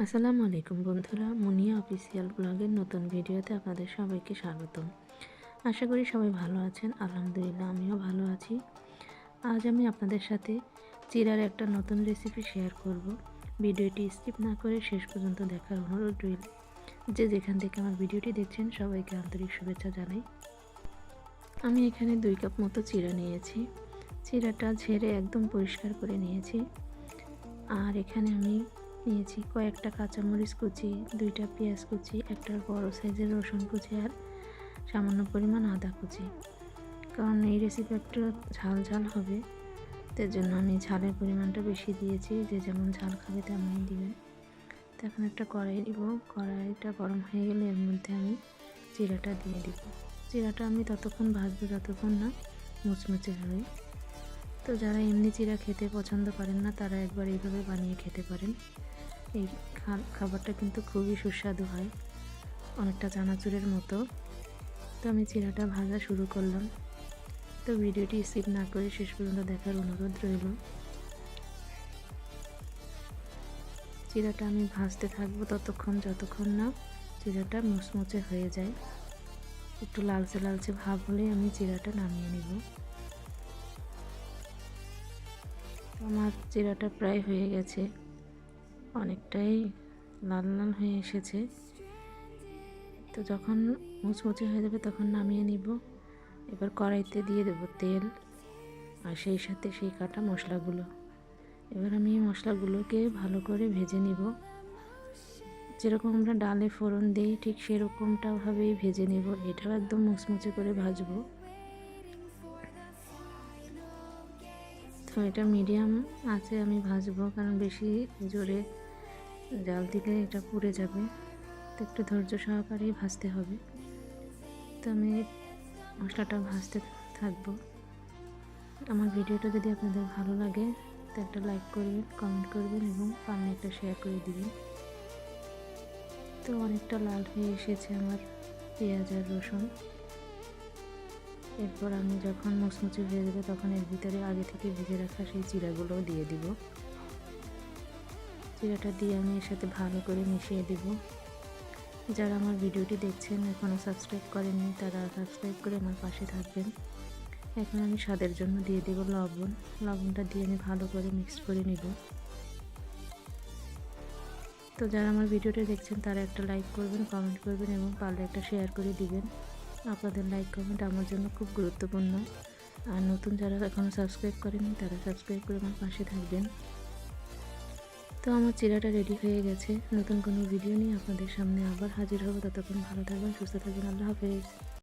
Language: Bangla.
আসসালামু আলাইকুম বন্ধুরা, মুনিয়া অফিসিয়াল ব্লগের নতুন ভিডিওতে আপনাদের সবাইকে স্বাগতম। আশা করি সবাই ভালো আছেন। আলহামদুলিল্লাহ আমিও ভালো আছি। আজ আমি আপনাদের সাথে চিড়ার একটা নতুন রেসিপি শেয়ার করব। ভিডিওটি স্কিপ না করে শেষ পর্যন্ত দেখার অনুরোধ রইল। যে যেখান থেকে আমার ভিডিওটি দেখছেন সবাইকে আন্তরিক শুভেচ্ছা জানাই। আমি এখানে 2 কাপ মতো চিড়া নিয়েছি। চিড়াটা ঝেড়ে একদম পরিষ্কার করে নিয়েছি। আর এখানে আমি নিয়েছি কয়েকটা কাঁচামরিচ কুচি, 2টা পেঁয়াজ কুচি, একটা বড় সাইজের রসুন কুচি আর সামান্য পরিমাণ আদা কুচি। কারণ এই রেসিপি একটু ঝাল ঝাল হবে, তার জন্য আমি ঝালের পরিমাণটা বেশি দিয়েছি। যে যেমন ঝাল খাবে তেমনই দিবেন। তো এখন একটা কড়াই দিব। কড়াইটা গরম হয়ে গেলে এর মধ্যে আমি জিরাটা দিয়ে দিব। জিরাটা আমি ততক্ষণ ভাজবো যতক্ষণ না মুচমুচে হয়। তো যারা এমনি চিড়া খেতে পছন্দ করেন না তারা একবার এইভাবে বানিয়ে খেতে পারেন। এই খাবারটা কিন্তু খুবই সুস্বাদু হয়, অনেকটা চানাচুরের মতো। তো আমি চিড়াটা ভাজা শুরু করলাম। তো ভিডিওটি স্কিপ না করে শেষ পর্যন্ত দেখার অনুরোধ রইল। চিড়াটা আমি ভাজতে থাকবো ততক্ষণ যতক্ষণ না চিড়াটা মুচমুচে হয়ে যায়। একটু লালচে লালচে ভাব হলেই আমি চিড়াটা নামিয়ে নিব। আমার চিড়াটা প্রায় হয়ে গেছে, অনেকটাই লাল লাল হয়ে এসেছে। তো যখন মুচমুচে হয়ে যাবে তখন নামিয়ে নিব। এবার কড়াইতে দিয়ে দেব তেল আর সেই সাথে সেই কাটা মশলাগুলো। এবার আমি মশলাগুলোকে ভালো করে ভেজে নিব। যেরকম আমরা ডালে ফোড়ন দিই ঠিক সেরকমটাভাবেই ভেজে নিব। এটাও একদম মুচমুচে করে ভাজবো। তো এটা মিডিয়াম আঁচে আমি ভাজবো, কারণ বেশি জোরে জাল দিলে এটা পুড়ে যাবে। তো একটু ধৈর্য সহকারেই ভাজতে হবে। তো আমি মশলাটা ভাজতে থাকবো। আমার ভিডিওটা যদি আপনাদের ভালো লাগে তো একটা লাইক করবেন, কমেন্ট করবেন এবং পারলে একটা শেয়ার করে দিবেন। তো অনেকটা লাল হয়ে এসেছে আমার পেঁয়াজ আর রসুন। এরপর আমি যখন মুচমুচে হয়ে যাবে তখন এর ভিতরে আগে থেকে ভেজে রাখা সেই চিড়াগুলো দিয়ে দিব। চিড়াটা দিয়ে আমি এর সাথে ভালো করে মিশিয়ে দেব। যারা আমার ভিডিওটি দেখছেন এখনও সাবস্ক্রাইব করেননি তারা সাবস্ক্রাইব করে আমার পাশে থাকবেন। এখন আমি স্বাদের জন্য দিয়ে দেব লবণ। লবণটা দিয়ে আমি ভালো করে মিক্স করে নেব। তো যারা আমার ভিডিওটা দেখছেন তারা একটা লাইক করবেন, কমেন্ট করবেন এবং পারলে একটা শেয়ার করে দিবেন। আপনাদের লাইক কমেন্ট আমার জন্য খুব গুরুত্বপূর্ণ। আর নতুন যারা এখনও সাবস্ক্রাইব করেননি তারা সাবস্ক্রাইব করে আমার পাশে থাকবেন। তো আমার চিড়াটা রেডি হয়ে গেছে। নতুন কোনো ভিডিও নিয়ে আপনাদের সামনে আবার হাজির হব। ততক্ষণ ভালো থাকবেন, সুস্থ থাকবেন। আল্লাহ হাফেজ।